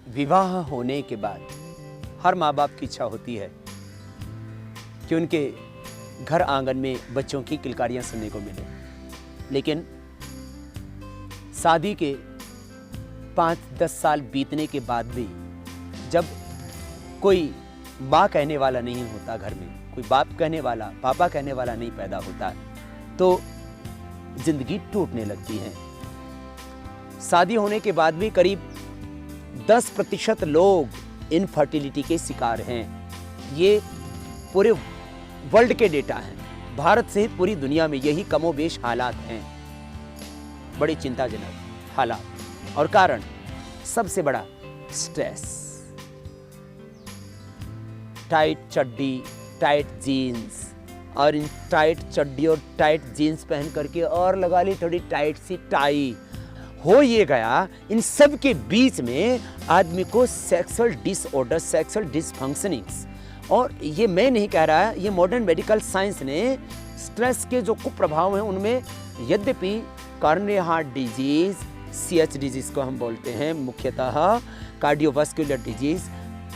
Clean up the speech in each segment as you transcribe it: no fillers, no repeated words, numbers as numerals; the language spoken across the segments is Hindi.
विवाह होने के बाद हर माँ बाप की इच्छा होती है कि उनके घर आंगन में बच्चों की किलकारियाँ सुनने को मिले, लेकिन शादी के 5-10 साल बीतने के बाद भी जब कोई माँ कहने वाला नहीं होता, घर में कोई बाप कहने वाला, पापा कहने वाला नहीं पैदा होता, तो जिंदगी टूटने लगती है। शादी होने के बाद भी करीब 10% लोग इनफर्टिलिटी के शिकार हैं। ये पूरे वर्ल्ड के डेटा हैं, भारत सहित पूरी दुनिया में यही कमोबेश हालात हैं, बड़ी चिंताजनक हालात। और कारण सबसे बड़ा स्ट्रेस। टाइट चड्डी, टाइट जीन्स, और इन टाइट चड्डी और टाइट जीन्स पहन करके और लगा ली थोड़ी टाइट सी टाई, हो ये गया इन सब के बीच में आदमी को सेक्सुअल डिसऑर्डर, सेक्सुअल डिसफंक्शनिंग्स। और ये मैं नहीं कह रहा, ये मॉडर्न मेडिकल साइंस ने स्ट्रेस के जो कुप्रभाव हैं उनमें यद्यपि coronary heart disease, CH disease को हम बोलते हैं मुख्यतः, cardiovascular disease,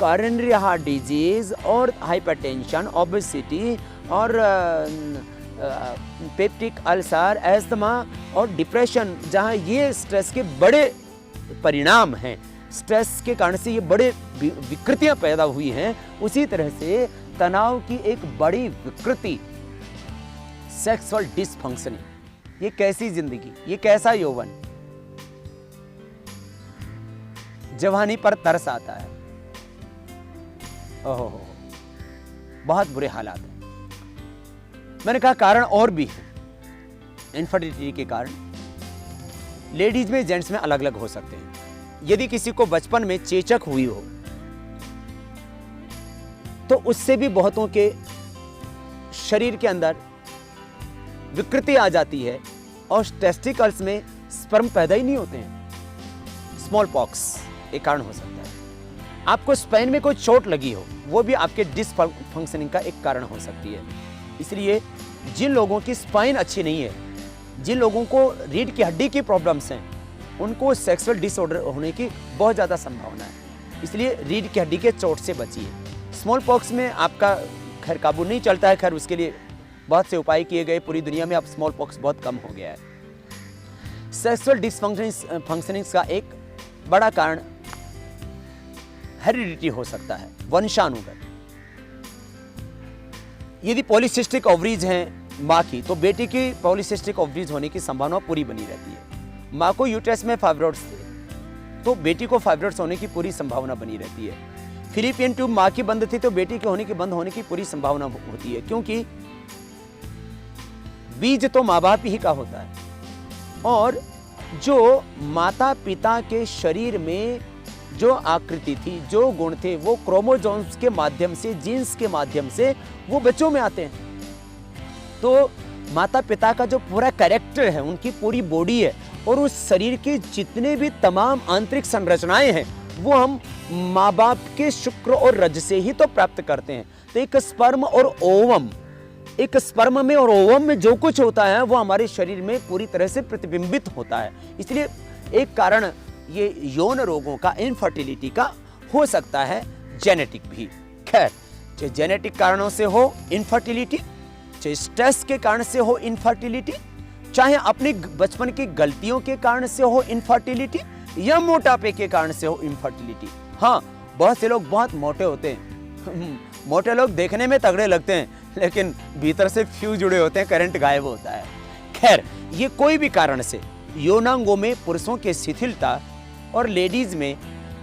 coronary heart disease और हाइपरटेंशन, ओबेसिटी और पेप्टिक अल्सर, एस्थमा और डिप्रेशन, जहाँ ये स्ट्रेस के बड़े परिणाम हैं, स्ट्रेस के कारण से ये बड़े विकृतियां पैदा हुई हैं, उसी तरह से तनाव की एक बड़ी विकृति सेक्सुअल डिसफंक्शनिंग। ये कैसी जिंदगी, ये कैसा यौवन, जवानी पर तरस आता है। ओहो, बहुत बुरे हालात हैं। मैंने कहा कारण और भी है। इनफर्टिलिटी के कारण लेडीज में, जेंट्स में अलग अलग हो सकते हैं। यदि किसी को बचपन में चेचक हुई हो तो उससे भी बहुतों के शरीर के अंदर विकृति आ जाती है और टेस्टिकल्स में स्पर्म पैदा ही नहीं होते हैं। स्मॉल पॉक्स एक कारण हो सकता है। आपको स्पाइन में कोई चोट लगी हो, वो भी आपके डिसफंक्शनिंग का एक कारण हो सकती है। इसलिए जिन लोगों की स्पाइन अच्छी नहीं है, जिन लोगों को रीढ़ की हड्डी की प्रॉब्लम्स हैं, उनको सेक्सुअल डिसऑर्डर होने की बहुत ज़्यादा संभावना है। इसलिए रीढ़ की हड्डी के चोट से बचिए। स्मॉल पॉक्स में आपका खैर काबू नहीं चलता है, खैर उसके लिए बहुत से उपाय किए गए, पूरी दुनिया में अब स्मॉल पॉक्स बहुत कम हो गया है। सेक्सुअल डिसफंक्शनिंग का एक बड़ा कारण हेरिडिटी हो सकता है, वंशानुगत। यदि पॉलीसिस्टिक ओवरीज हैं माँ की, तो बेटी की पॉलीसिस्टिक ओवरीज होने की संभावना पूरी बनी रहती है। माँ को यूट्रस में फाइब्रॉइड्स थे तो बेटी को फाइब्रॉइड्स होने की पूरी संभावना बनी रहती है। फिलिपियन ट्यूब माँ की बंद थी तो बेटी के होने की बंद होने की पूरी संभावना होती है, क्योंकि बीज तो माँ बाप ही का होता है। और जो माता पिता के शरीर में जो आकृति थी, जो गुण थे, वो क्रोमोसोम्स के माध्यम से, जीन्स के माध्यम से वो बच्चों में आते हैं। तो माता पिता का जो पूरा कैरेक्टर है, उनकी पूरी बॉडी है और उस शरीर के जितने भी तमाम आंतरिक संरचनाएं हैं, वो हम माँ बाप के शुक्र और रज से ही तो प्राप्त करते हैं। तो एक स्पर्म और ओवम, एक स्पर्म में और ओवम में जो कुछ होता है वो हमारे शरीर में पूरी तरह से प्रतिबिंबित होता है। इसलिए एक कारण ये यौन रोगों का, इनफर्टिलिटी का हो सकता है जेनेटिक भी। खैर, चाहे जेनेटिक कारणों से हो इनफर्टिलिटी, चाहे स्ट्रेस के कारण से हो इनफर्टिलिटी, चाहे अपनी बचपन की गलतियों के कारण से हो इनफर्टिलिटी, या मोटापे के कारण से हो इनफर्टिलिटी। हाँ, बहुत से लोग बहुत मोटे होते हैं। मोटे लोग देखने में तगड़े लगते हैं लेकिन भीतर से फ्यूज जुड़े होते हैं, करंट गायब होता है। खैर, ये कोई भी कारण से यौनांगों में पुरुषों की शिथिलता और लेडीज में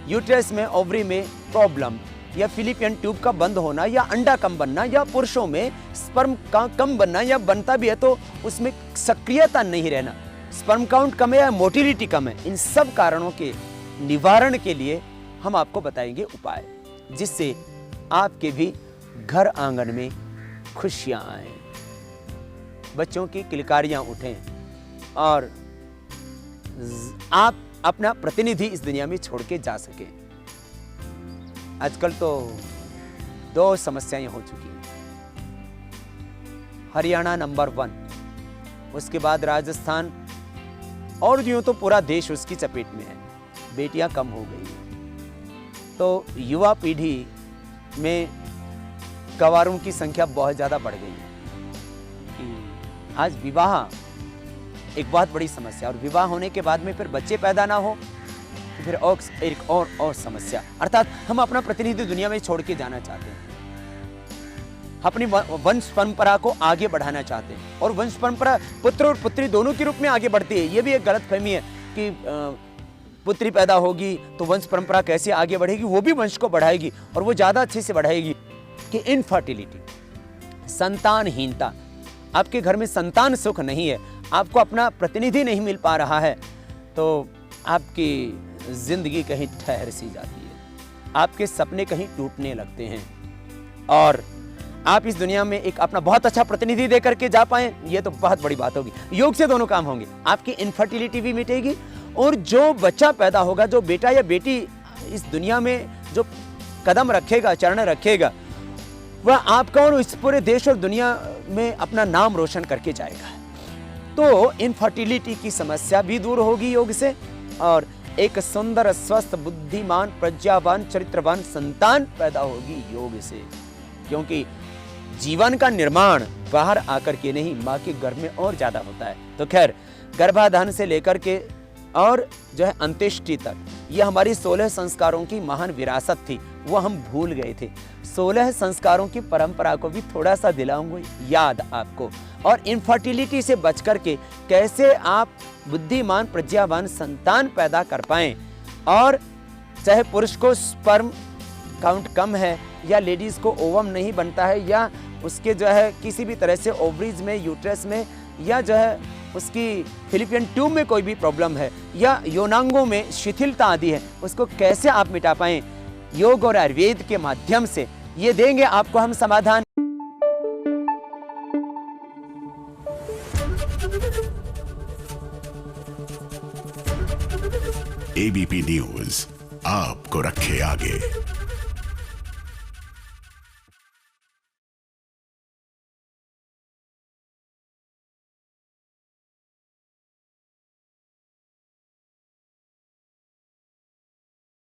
यूट्रस में, ओवरी में प्रॉब्लम, या फिलिपियन ट्यूब का बंद होना, या अंडा कम बनना, या पुरुषों में स्पर्म का कम बनना, या बनता भी है तो उसमें सक्रियता नहीं रहना, स्पर्म काउंट कम है या मोटिलिटी कम है, इन सब कारणों के निवारण के लिए हम आपको बताएंगे उपाय, जिससे आपके भी घर आंगन में खुशियां आए, बच्चों की किलकारियां उठें और आप अपना प्रतिनिधि इस दुनिया में छोड़ के जा सके। आजकल तो 2 समस्याएं हो चुकी हैं। हरियाणा नंबर 1, उसके बाद राजस्थान, और यूं तो पूरा देश उसकी चपेट में है। बेटियां कम हो गई हैं। तो युवा पीढ़ी में गंवारों की संख्या बहुत ज़्यादा बढ़ गई है कि आज विवाह एक बहुत बड़ी समस्या, और विवाह होने के बाद में फिर बच्चे पैदा ना हो तो फिर एक और समस्या, अर्थात हम अपना प्रतिनिधि दुनिया में छोड़ के जाना चाहते हैं, अपनी वंश परंपरा को आगे बढ़ाना चाहते हैं, और वंश परंपरा पुत्र और पुत्री दोनों के रूप में आगे बढ़ती है। ये भी एक गलतफहमी है कि पुत्री पैदा होगी तो वंश परंपरा कैसे आगे बढ़ेगी, वो भी वंश को बढ़ाएगी और वो ज़्यादा अच्छे से बढ़ाएगी। कि इनफर्टिलिटी, संतानहीनता, आपके घर में संतान सुख नहीं है, आपको अपना प्रतिनिधि नहीं मिल पा रहा है, तो आपकी जिंदगी कहीं ठहर सी जाती है, आपके सपने कहीं टूटने लगते हैं, और आप इस दुनिया में एक अपना बहुत अच्छा प्रतिनिधि दे करके जा पाएं, ये तो बहुत बड़ी बात होगी। योग से दोनों काम होंगे, आपकी इनफर्टिलिटी भी मिटेगी, और जो बच्चा पैदा होगा, जो बेटा या बेटी इस दुनिया में जो कदम रखेगा, चरण रखेगा, वह आपका और इस पूरे देश और दुनिया में अपना नाम रोशन करके जाएगा। तो इनफर्टिलिटी की समस्या भी दूर होगी योग से, और एक सुंदर, स्वस्थ, बुद्धिमान, प्रज्ञावान, चरित्रवान संतान पैदा होगी योग से। क्योंकि जीवन का निर्माण बाहर आकर के नहीं, माँ के गर्भ में और ज्यादा होता है। तो खैर, गर्भाधान से लेकर के और जो है अंत्येष्टि तक, ये हमारी 16 संस्कारों की महान विरासत थी, वो हम भूल गए थे। 16 संस्कारों की परंपरा को भी थोड़ा सा दिलाऊंगा याद आपको, और इनफर्टिलिटी से बच करके कैसे आप बुद्धिमान, प्रज्ञावान संतान पैदा कर पाएं। और चाहे पुरुष को स्पर्म काउंट कम है, या लेडीज को ओवम नहीं बनता है, या उसके जो है किसी भी तरह से ओवरीज में, यूट्रस में, या जो है उसकी फिलिपियन ट्यूब में कोई भी प्रॉब्लम है, या यौनांगों में शिथिलता आदि है, उसको कैसे आप मिटा पाएं, योग और आयुर्वेद के माध्यम से ये देंगे आपको हम समाधान। एबीपी न्यूज आपको रखे आगे।